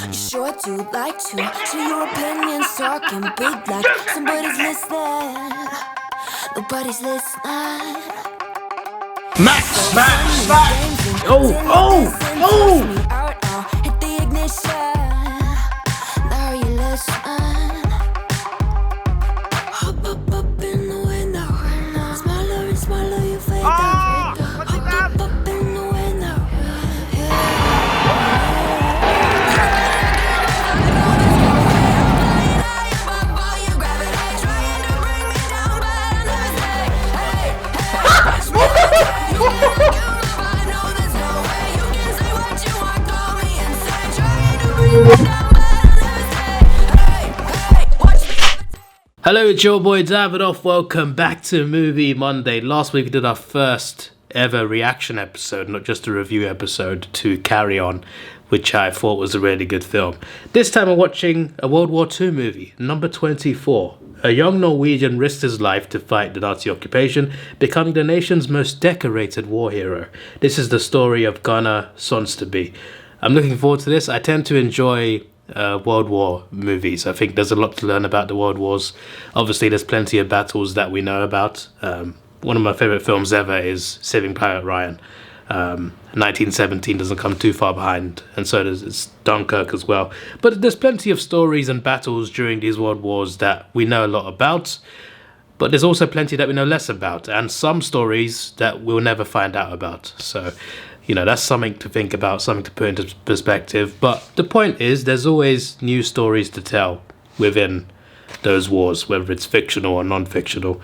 You sure do like to share your opinions, talking big like somebody's listening. Nobody's listening. Max! Oh! Hit the ignition. Now you listen. Hop up in the window. Smaller and smaller you fade down. Hop up in the window. Hello, it's your boy Davidoff. Welcome back to Movie Monday. Last week we did our first ever reaction episode, not just a review episode, to Carry On, which I thought was a really good film. This time I'm watching a World War II movie, number 24. A young Norwegian risked his life to fight the Nazi occupation, becoming the nation's most decorated war hero. This is the story of Gunnar Sonsteby. I'm looking forward to this. I tend to enjoy World War movies. I think there's a lot to learn about the World Wars. Obviously, there's plenty of battles that we know about. One of my favourite films ever is Saving Private Ryan. 1917 doesn't come too far behind, and so does Dunkirk as well. But there's plenty of stories and battles during these World Wars that we know a lot about, but there's also plenty that we know less about, and some stories that we'll never find out about. So, you know, that's something to think about, something to put into perspective. But the point is, there's always new stories to tell within those wars, whether it's fictional or non-fictional.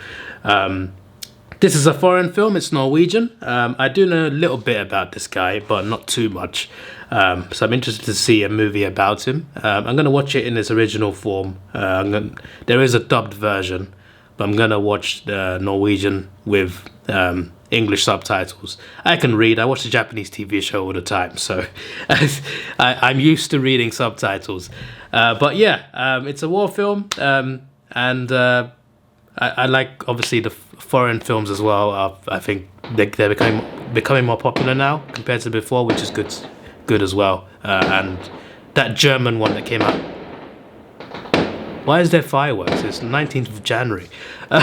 This is a foreign film, it's Norwegian. I do know a little bit about this guy, but not too much. So I'm interested to see a movie about him. I'm going to watch it in its original form. There is a dubbed version, but I'm going to watch the Norwegian with English subtitles. I can read. I watch a Japanese TV show all the time, so I'm used to reading subtitles. But yeah, it's a war film, and I like, obviously, the foreign films as well. I think they're becoming more popular now compared to before, which is good as well. And that German one that came out. Why is there fireworks? It's 19th of January. I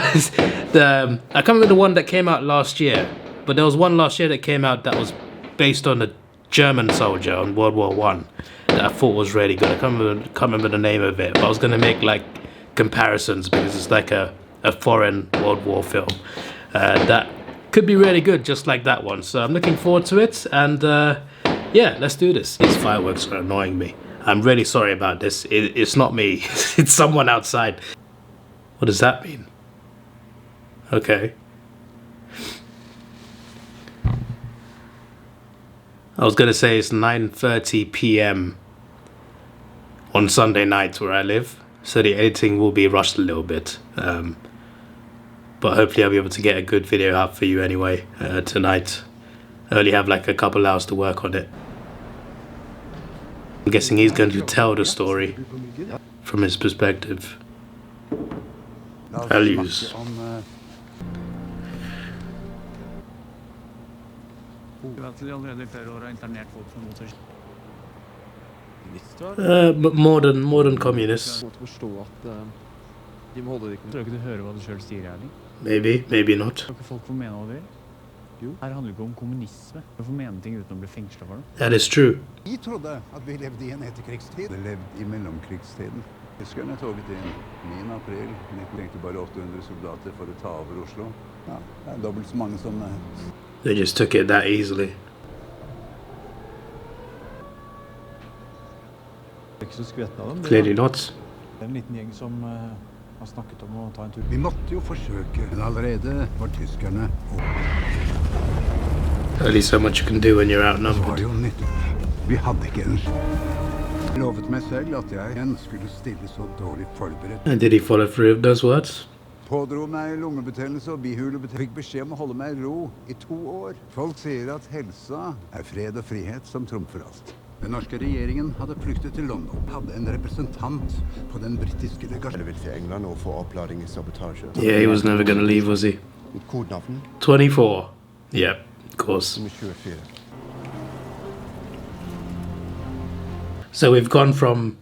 can't remember the one that came out last year, but there was one last year that came out that was based on a German soldier on World War One that I thought was really good. I can't remember the name of it, but I was going to make like comparisons because it's like a foreign World War film that could be really good, just like that one. So I'm looking forward to it, and yeah, let's do this. These fireworks are annoying me. I'm really sorry about this. It's not me. It's someone outside. What does that mean? Okay. I was gonna say it's 9:30 p.m. on Sunday night where I live, so the editing will be rushed a little bit. But hopefully I'll be able to get a good video out for you anyway tonight. I only have like a couple hours to work on it. I'm guessing he's going to tell the story from his perspective. Values. But modern communists. Maybe not. Her handler ikke om kommunisme. Du får mene ting uten å bli fengslet for det. That is true. Vi trodde at vi levde i en etterkrigstid. Vi levde i mellomkrigstiden. Tyskerne toget inn 9. april. De trengte bare 800 soldater for å ta over Oslo. Ja, det er dobbelt så mange som... They just took it that easily. Det er ikke så skvett av dem. Clearly not. Det er en liten gjeng som har snakket om å ta en tur. Vi måtte jo forsøke, men allerede var tyskerne Only so much you can do when you're var outnumbered. jo nettopp. Vi hadde ikke en Jeg lovet meg selv at jeg igjen skulle stille så dårlig forberedt. And did he follow through with those words? Pådro meg lungebetennelse og bihulebetennelse. Fikk beskjed om å holde meg i ro i 2 år. Folk sier at helsa er fred og frihet som trumfer alt. Den norske regjeringen hadde flyktet til London. Hadde en representant på den britiske legasjonen. Vil til England og få oppladning i sabotage. Yeah, he was never going to leave, was he? Kodenavn? 24. Yep, of course. Nummer 24. So we've gone from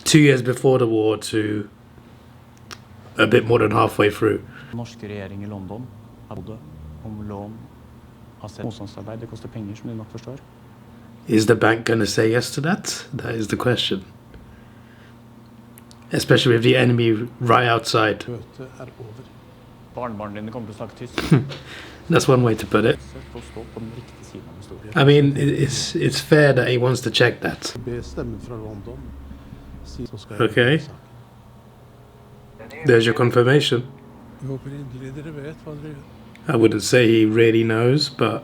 2 years before the war to a bit more than halfway through. Norske regjering I London hadde om lån av motstandsarbeid. Det koster penger, som de nok forstår. Is the bank going to say yes to that? That is the question. Especially with the enemy right outside. Barnebarnet dine kommer til å snakke tysk. That's one way to put it. For å stå på den riktige siden av historien. I mean, it's fair that he wants to check that. Okay. There's your confirmation. I wouldn't say he really knows, but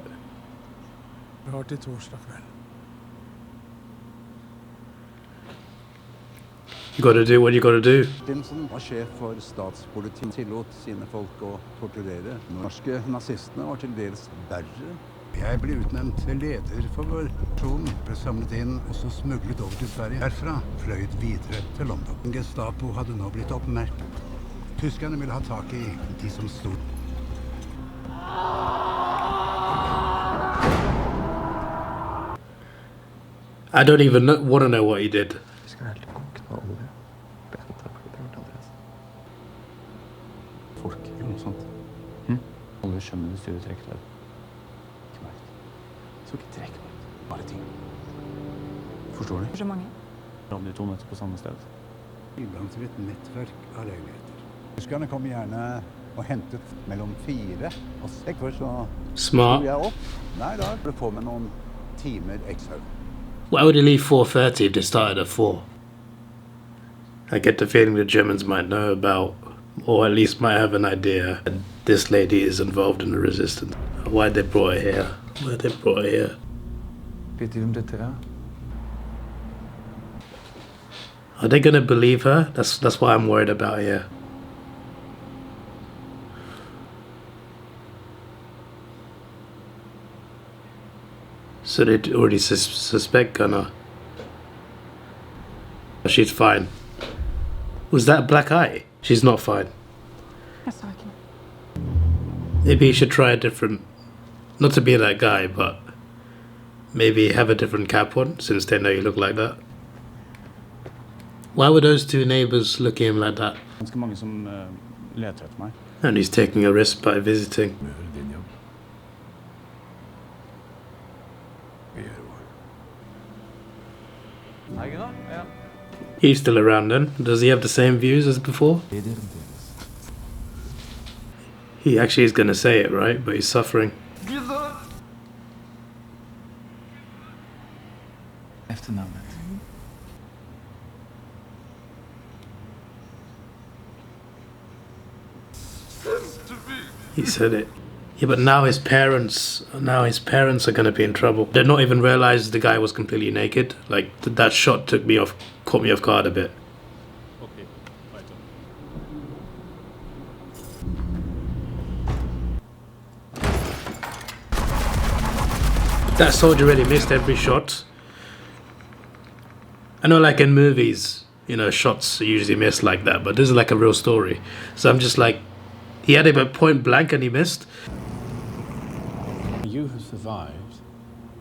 you gotta do what you gotta do. Stimson var sjef for statspolitiet, tillot sine folk å torturere. Norske nazistene var til dels verre. Jeg ble utnevnt til leder for vår aksjon, ble samlet inn og så smuglet over til Sverige. Herfra fløyet videre til London. Gestapo hadde nå blitt oppmerket. Tyskerne ville ha tak I de som stod. I don't even want to know what he did. Folk, eller noe sånt. Alle skjønner det styret trekker deg. Ikke meg. Så ikke trekk meg. Bare ting. Forstår du? Så mange. Om de 2 møter på samme sted. Tilgang til et nettverk av leiligheter. Tyskerne kom gjerne og hentet mellom 4 og 6 for så Smart. sto jeg opp. Nei, da ble det på med noen timer ekstra. Why would he leave 4:30 if they started at 4? I get the feeling the Germans might know about, or at least might have an idea, that this lady is involved in the resistance. Why they brought her here? Why they brought her here? Vet du om dette er? Are they gonna believe her? That's what I'm worried about here. So they already suspect Gunnar. She's fine. Was that a black eye? She's not fine. Jeg sa ikke noe. Maybe you should try a different... Not to be that guy, but... Maybe have a different cap on, since they know you look like that. Why were those 2 neighbors looking at him like that? Ganske mange som leter etter meg. And he's taking a risk by visiting. Ja. He's still around then. Does he have the same views as before? He actually is going to say it, right? But he's suffering. Efternamnet. He said it. Yeah, but now his parents are going to be in trouble. They're not even realized the guy was completely naked. Like that shot caught me off guard a bit. Okay, right. That soldier really missed every shot. I know, like in movies, you know, shots are usually missed like that, but this is like a real story. So I'm just like, he had him at point blank and he missed. You have survived,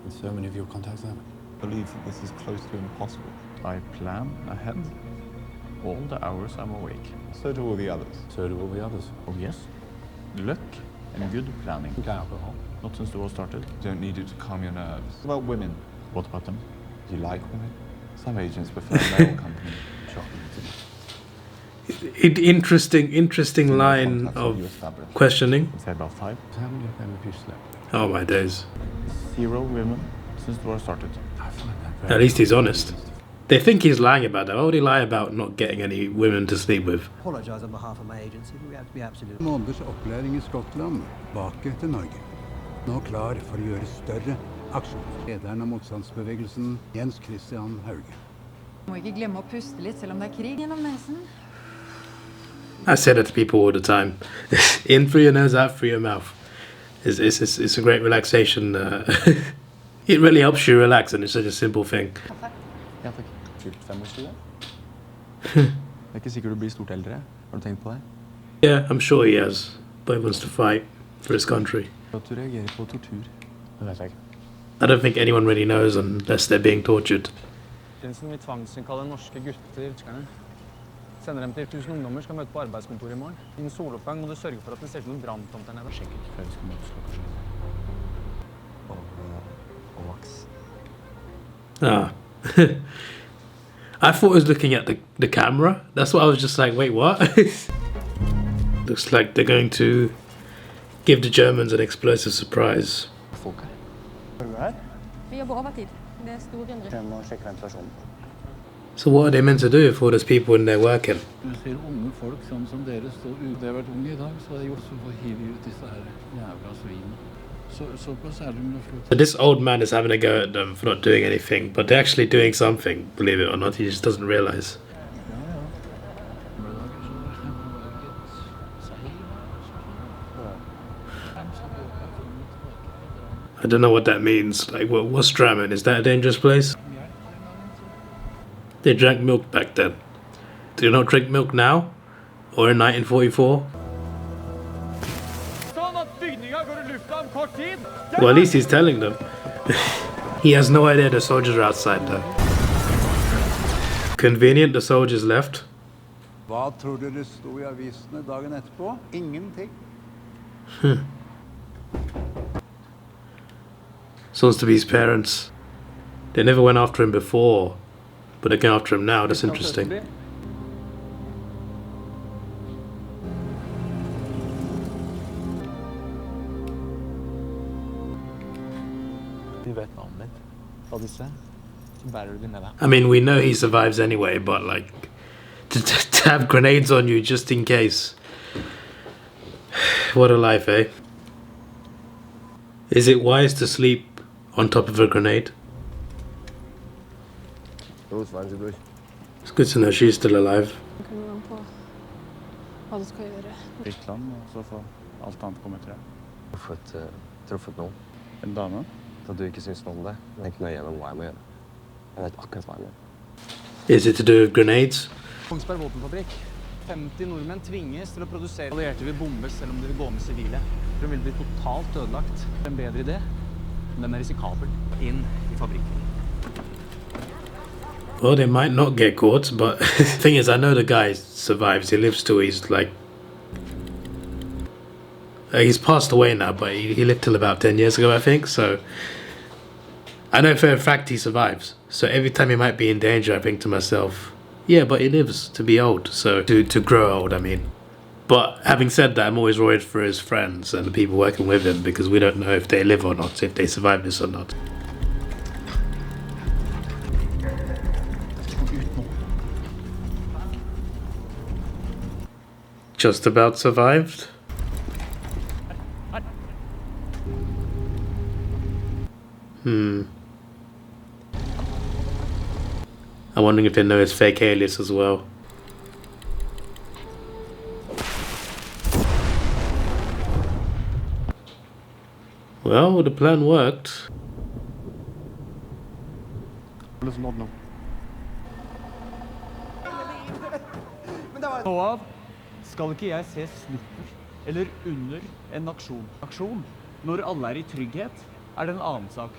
and so many of your contacts haven't. I believe that this is close to impossible. I plan ahead all the hours I'm awake. So do all the others. So do all the others. Oh yes, luck and good planning. Drink alcohol. Not since the war started. Don't need it to calm your nerves. What about women? What about them? Do you like women? Some agents prefer male company. Shocking, isn't it? Interesting line Contacts of you established. questioning. Say about 5. How many of them have you slept with? Oh my days. 0 women since the war started. I find that very At least he's honest. They think he's lying about that. Why would he lie about not getting any women to sleep with? Apologize on behalf of my agency. We have to be absolutely. Måneders opplæring I Skottland, tilbake til Norge. Nå klar for å gjøre større aksjoner. Lederen av motstandsbevegelsen, Jens Christian Hauge. Må ikke glemme å puste litt, selv om det er krig gjennom nesen. I say that to people all the time. In through your nose, out through your mouth. It's a great relaxation. It really helps you relax, and it's such a simple thing. Ja, takk. Fylt 25. Det er ikke sikkert du blir stort eldre. Har du tenkt på det? Yeah, I'm sure he has, but he wants to fight for his country. At du reagerer på tortur. Det vet jeg ikke. I don't think anyone really knows unless they're being tortured. kronprinsen vil tvangsinnkalle norske gutter. Sender dem til 1000 ungdommer, skal møte på arbeidskontoret I morgen. I en soloppgang må du sørge for at det ser ut som en branntomt der nede. Sjekk ikke før vi skal møtes klokka 7. Og Max. I thought I was looking at the camera. That's what I was just like, wait, what? Looks like they're going to give the Germans an explosive surprise. Folk her. Er du her? Vi jobber overtid. Det stor innrykk. Jeg må sjekke ventilasjonen. So what are they meant to do if all those people in there working? Du ser unge folk sånn som dere står ute. Det har vært unge I dag, så har jeg gjort så for å hive ut disse her jævla svin. Såpass er det med flott. So this old man is having a go at them for not doing anything, but they're actually doing something, believe it or not. He just doesn't realize. I don't know what that means. Like, what's Drammen? Is that a dangerous place? They drank milk back then. Do you not drink milk now? Or in 1944? Well, at least he's telling them. He has no idea the soldiers are outside though. Convenient the soldiers left. Hva tror dere stod I avisene dagen etterpå? Ingenting. Sounds to be his parents. They never went after him before, but they're going after him now. That's interesting. I mean, we know he survives anyway, but like, to have grenades on you just in case. What a life, eh? Is it wise to sleep on top of a grenade? It's good to know she's still alive. Britland, og så får alt annet komme etter det. Truffet noen. En dame? Da du ikke synes noe om det, men ikke nøye gjennom hva jeg må gjøre. Jeg vet akkurat hva jeg må gjøre. Is it to do with grenades? Kongsberg våpenfabrikk. 50 nordmenn tvinges til å produsere. Allierte vil bombes selv om de vil gå med sivile. De vil bli totalt ødelagt. Det en bedre idé, men den risikabel. Inn I fabrikken. Well, they might not get caught, but the thing is, I know the guy survives. He lives till he's like... he's passed away now, but he lived till about 10 years ago, I think, so... I know for a fact he survives. So every time he might be in danger, I think to myself, yeah, but he lives to be old, so to grow old, I mean. But having said that, I'm always worried for his friends and the people working with him, because we don't know if they live or not, if they survive this or not. Just about survived? I'm wondering if they know his fake alias as well. Well, the plan worked. Nå av skal ikke jeg se snupper eller under en aksjon. Når alle I trygghet, det en annen sak.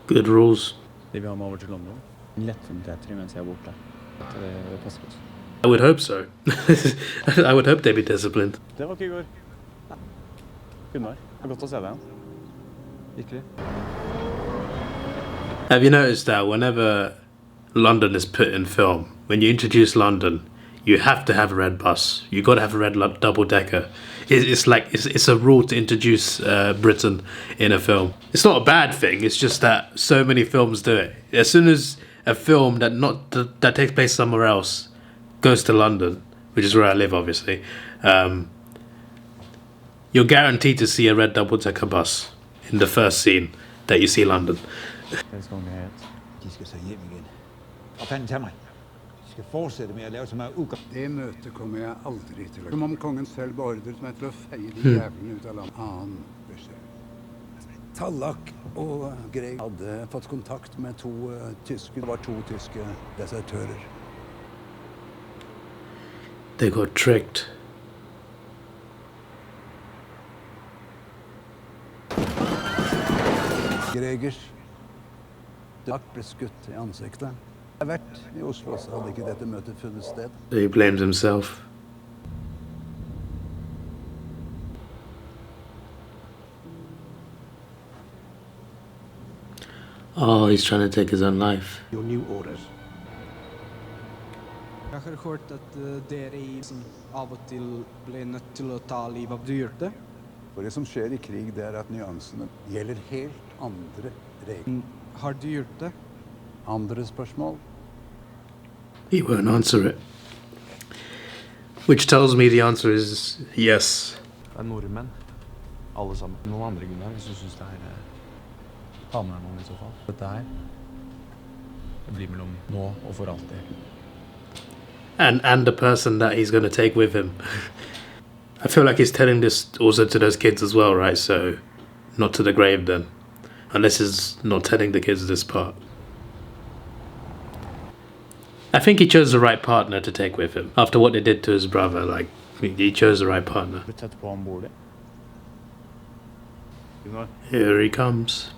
Good rules. De vil ha meg over til London. Lettfunnet etter mens jeg borte. Det passer oss. I would hope so. I would hope they'd be disciplined. Det var ikke I går. Gunnar, det godt å se deg igjen. Virkelig. Have you noticed that whenever London is put in film, when you introduce London, you have to have a red bus. You got to have a red double-decker. It's like it's a rule to introduce Britain in a film. It's not a bad thing. It's just that so many films do it. As soon as a film that takes place somewhere else goes to London, which is where I live, obviously, you're guaranteed to see a red double-decker bus in the first scene that you see London. Det skal vi het. De skal så hjem igen. Og fanden til mig. De skal fortsætte med at lave så meget uger. Det møte kommer jeg aldri til å... Som om kongen selv beordret meg til å feie de jævlene ut av landet. Annen beskjed. Tallak og Greg hadde fått kontakt med to tyske... Det var to tyske desertører. They got tricked. Gregers Tallak ble skutt I ansiktet. Vært I Oslo så hadde ikke dette møtet funnet sted. He blames himself. Oh, he's trying to take his own life. Your new orders. Jeg har hørt at dere av og til ble nødt til å ta liv av dyr. For det som skjer I krig, det at nyansene gjelder helt andre regler. Har du gjort det? Andre spørsmål? He won't answer it. Which tells me the answer is yes. Det nordmenn. Alle sammen. Noen andre grunner hvis du synes det ta med noen I så fall. Dette her, det blir mellom nå og for alltid. And the person that he's going to take with him. I feel like he's telling this also to those kids as well, right? So, not to the grave then. Unless he's not telling the kids this part. I think he chose the right partner to take with him. After what they did to his brother, like, he chose the right partner. Here he comes.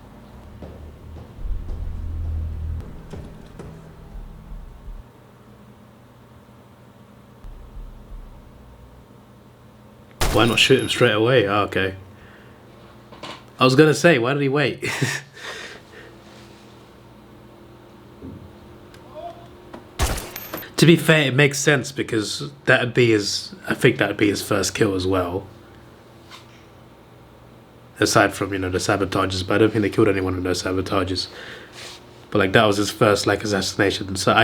Why not shoot him straight away? Oh, okay. I was gonna say, why did he wait? To be fair, it makes sense because that'd be his. I think that'd be his first kill as well. Aside from, you know, the sabotages, but I don't think they killed anyone with no sabotages. But like that was his first like assassination. So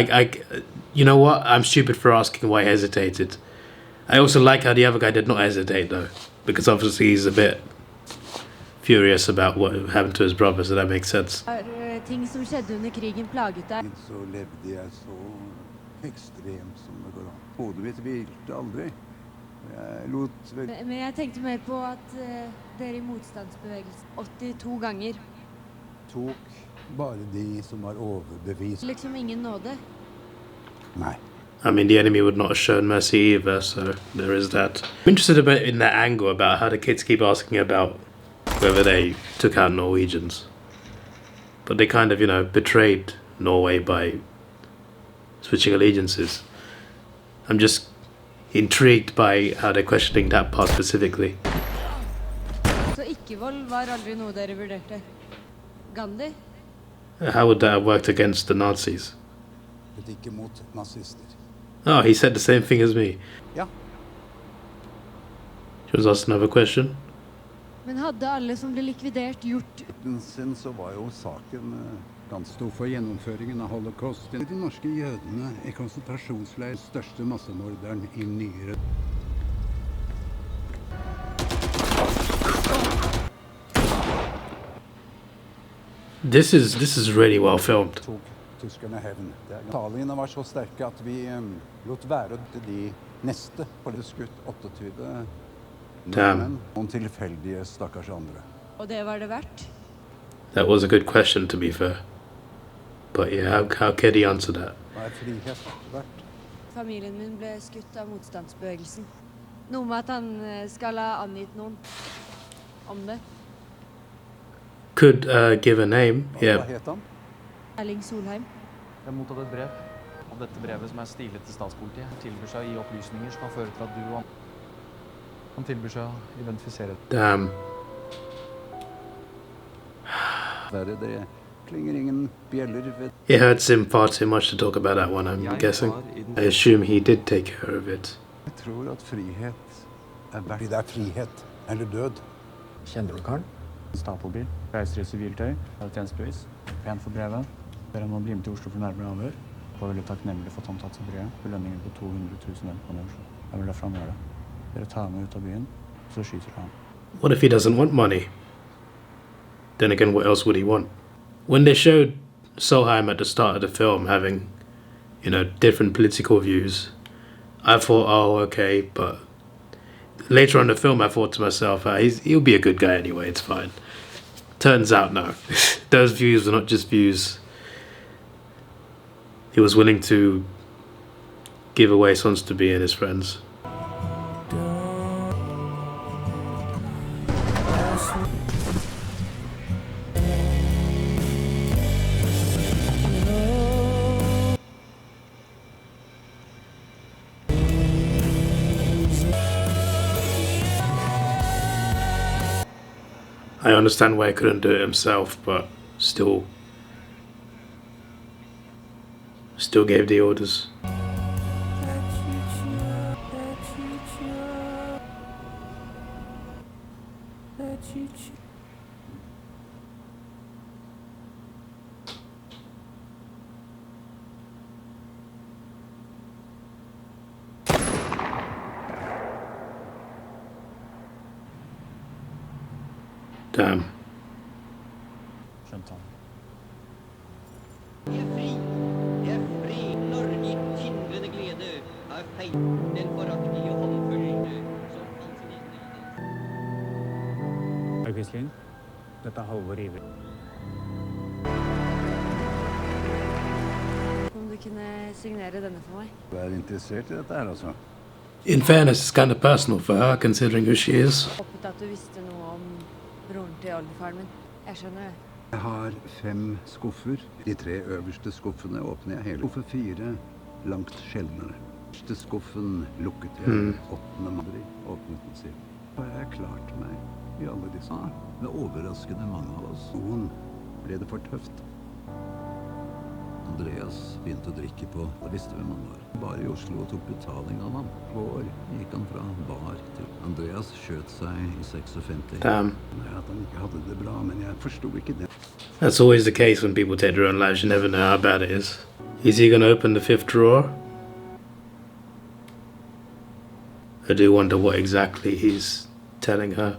you know what? I'm stupid for asking why he hesitated. I also like how the other guy did not hesitate though, because obviously he's a bit furious about what happened to his brother, so that makes sense. Ting som skjedde under krigen plaget deg. Så levde jeg så ekstremt som det går an. Hodet mitt hvilte aldri. Jeg lot vel... Men jeg tenkte mer på at dere I motstandsbevegelsen 82 ganger. Tok bare de som var overbevist. Liksom ingen nåde. Nei. I mean, the enemy would not have shown mercy either, so there is that. I'm interested a bit in that angle about how the kids keep asking about whether they took out Norwegians. But they kind of, you know, betrayed Norway by switching allegiances. I'm just intrigued by how they're questioning that part specifically. Så ikke-vold var aldri noe dere vurderte? Gandhi? How would that have worked against the Nazis? Ikke mot nazister. Oh, he said the same thing as me. Ja. She was asked another question. Men hadde alle som ble likvidert gjort... Sen så var jo saken ganske stor for gjennomføringen av holocaust. De norske jødene I konsentrasjonsleir, største massemorderen I nyere. This is really well filmed. Tyskerne hevn. Taliene var så sterke at vi lot være til de neste på det skutt 28 nordmenn, noen tilfeldige stakkars andre. Og det var det verdt? That was a good question, to be fair. But yeah, how could he answer that? Hva frihet verdt? Familien min ble skutt av motstandsbevegelsen. Noe med at han skal ha angitt noen om det. Could give a name, yeah. Hva het han? Erling Solheim. Jeg har mottatt et brev. Og dette brevet som stilet til statspolitiet tilbyr seg å gi opplysninger som kan føre til at du og han tilbyr seg å identifisere. Damn. Det klinger ingen bjeller ved. It hurts him far too much to talk about that one, I'm guessing. I assume he did take care of it. Jeg tror at frihet verdt. Det frihet eller død. Kjenner du Karl? Stapelbil. Reiser I siviltøy. Har tjenestebevis. Pent for brevet. Ber han å bli med til Oslo for nærmere avhør. Var veldig takknemlig for at han tatt seg bryet. Belønningen på 200 000 kroner I Oslo. Jeg vil derfor gjøre det. Dere tar meg ut av byen, så skyter han. What if he doesn't want money? Then again, what else would he want? When they showed Solheim at the start of the film having, you know, different political views, I thought, oh, okay, but later on in the film I thought to myself, he'll be a good guy anyway, it's fine. Turns out, no. Those views were not just views. He was willing to give away Sons to be and his friends. I understand why he couldn't do it himself, but still gave the orders. Damn. Skjønte han. Hei, Quisling. Dette er Halvor Iver. Om du kunne signere denne for meg? Du er interessert i dette her, altså? In fairness, it's kind of personal for her, considering who she is. Håpet at du visste noe om broren til oldefaren min. Jeg skjønner det. Jeg har 5 skuffer. De 3 øverste skuffene åpner jeg hele. Skuffe 4 langt sjeldnere. Første skuffen lukket jeg. 8. mai åpnet den siden. Har jeg klart meg i alle disse? Det er overraskende mange av oss. Noen ble det for tøft. Andreas begynte å drikke på, da visste hvem han var. Bare i Oslo og tok betaling av ham. Hvor gikk han fra bar til. Andreas skjøt seg i 56. Damn. Nei, at han ikke hadde det bra, men jeg forstod ikke det. That's always the case when people take their own lives. You never know how bad it is. Is he going to open the 5th drawer? I do wonder what exactly he's telling her.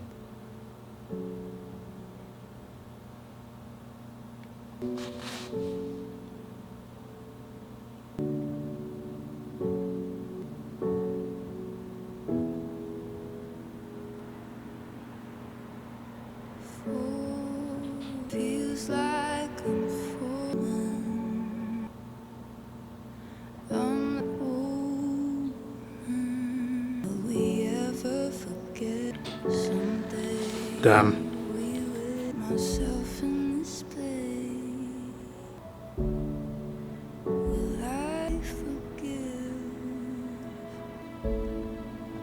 Feels like I'm falling. I'm old. Will we ever forget someday? Damn. We with myself in this place. Will I forgive?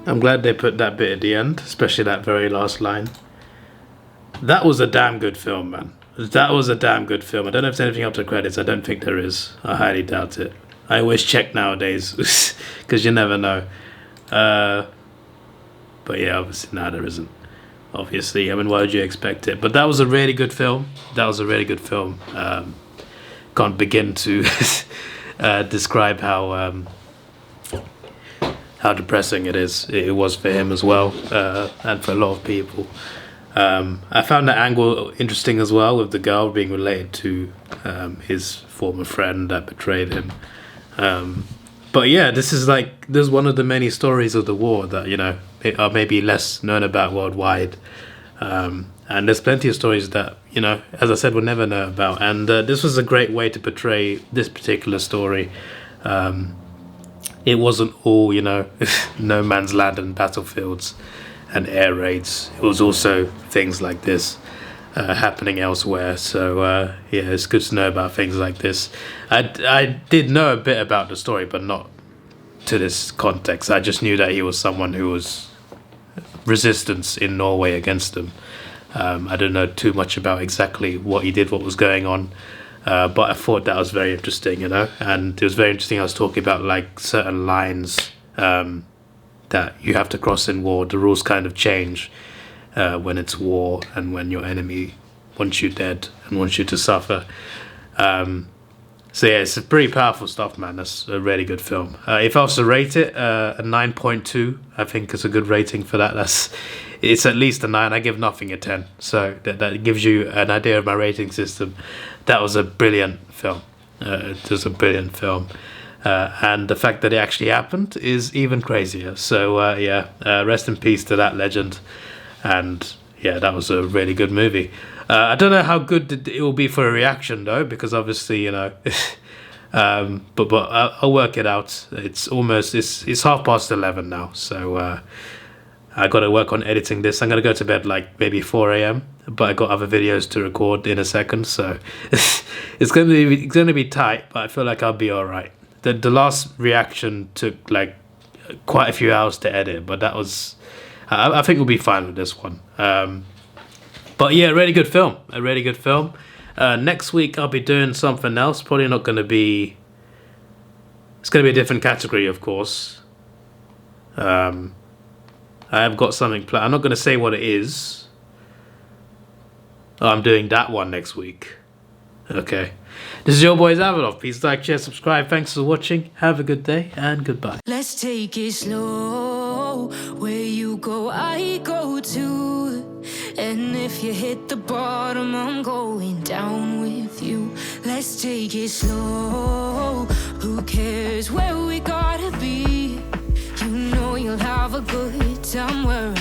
I'm glad they put that bit at the end, especially that very last line. That was a damn good film, man. That was a damn good film. I don't know if there's anything up to credits. I don't think there is. I highly doubt it. I always check nowadays, because you never know. But yeah, obviously, now there isn't. Obviously, I mean, why would you expect it? But that was a really good film. That was a really good film. Can't begin to describe how depressing it is. It was for him as well, and for a lot of people. I found that angle interesting as well, with the girl being related to his former friend that betrayed him. But yeah, this is one of the many stories of the war that, you know, are maybe less known about worldwide. And there's plenty of stories that, you know, as I said, we'll never know about. And this was a great way to portray this particular story. It wasn't all, you know, no man's land and battlefields and air raids. It was also things like this happening elsewhere. So yeah, it's good to know about things like this. I did know a bit about the story, but not to this context. I just knew that he was someone who was resistance in Norway against them. I don't know too much about exactly what he did, what was going on, but I thought that was very interesting, you know. And it was very interesting. I was talking about like certain lines that you have to cross in war. The rules kind of change when it's war and when your enemy wants you dead and wants you to suffer. So yeah, it's pretty powerful stuff, man. That's a really good film. If I was to rate it, a 9.2, I think is a good rating for that. It's at least a 9. I give nothing a 10. So that gives you an idea of my rating system. That was a brilliant film. It was a brilliant film. And the fact that it actually happened is even crazier. So yeah, rest in peace to that legend. And yeah, that was a really good movie. I don't know how good it will be for a reaction though, because obviously, you know, but I'll work it out. It's 11:30 now, so I got to work on editing this. I'm gonna go to bed like maybe 4 a.m. but I got other videos to record in a second, so it's gonna be tight. But I feel like I'll be all right. The last reaction took like quite a few hours to edit, but that was I think we'll be fine with this one. But yeah, really good film. A really good film. Next week I'll be doing something else. Probably not going to be... It's going to be a different category, of course. I have got something planned. I'm not going to say what it is. Oh, I'm doing that one next week. Okay. This is your boy Davidoff. Please like, share, subscribe. Thanks for watching. Have a good day and goodbye. Let's take it slow. Where you go, I go too. And if you hit the bottom, I'm going down with you. Let's take it slow. Who cares where we gotta be? You know you'll have a good time wherever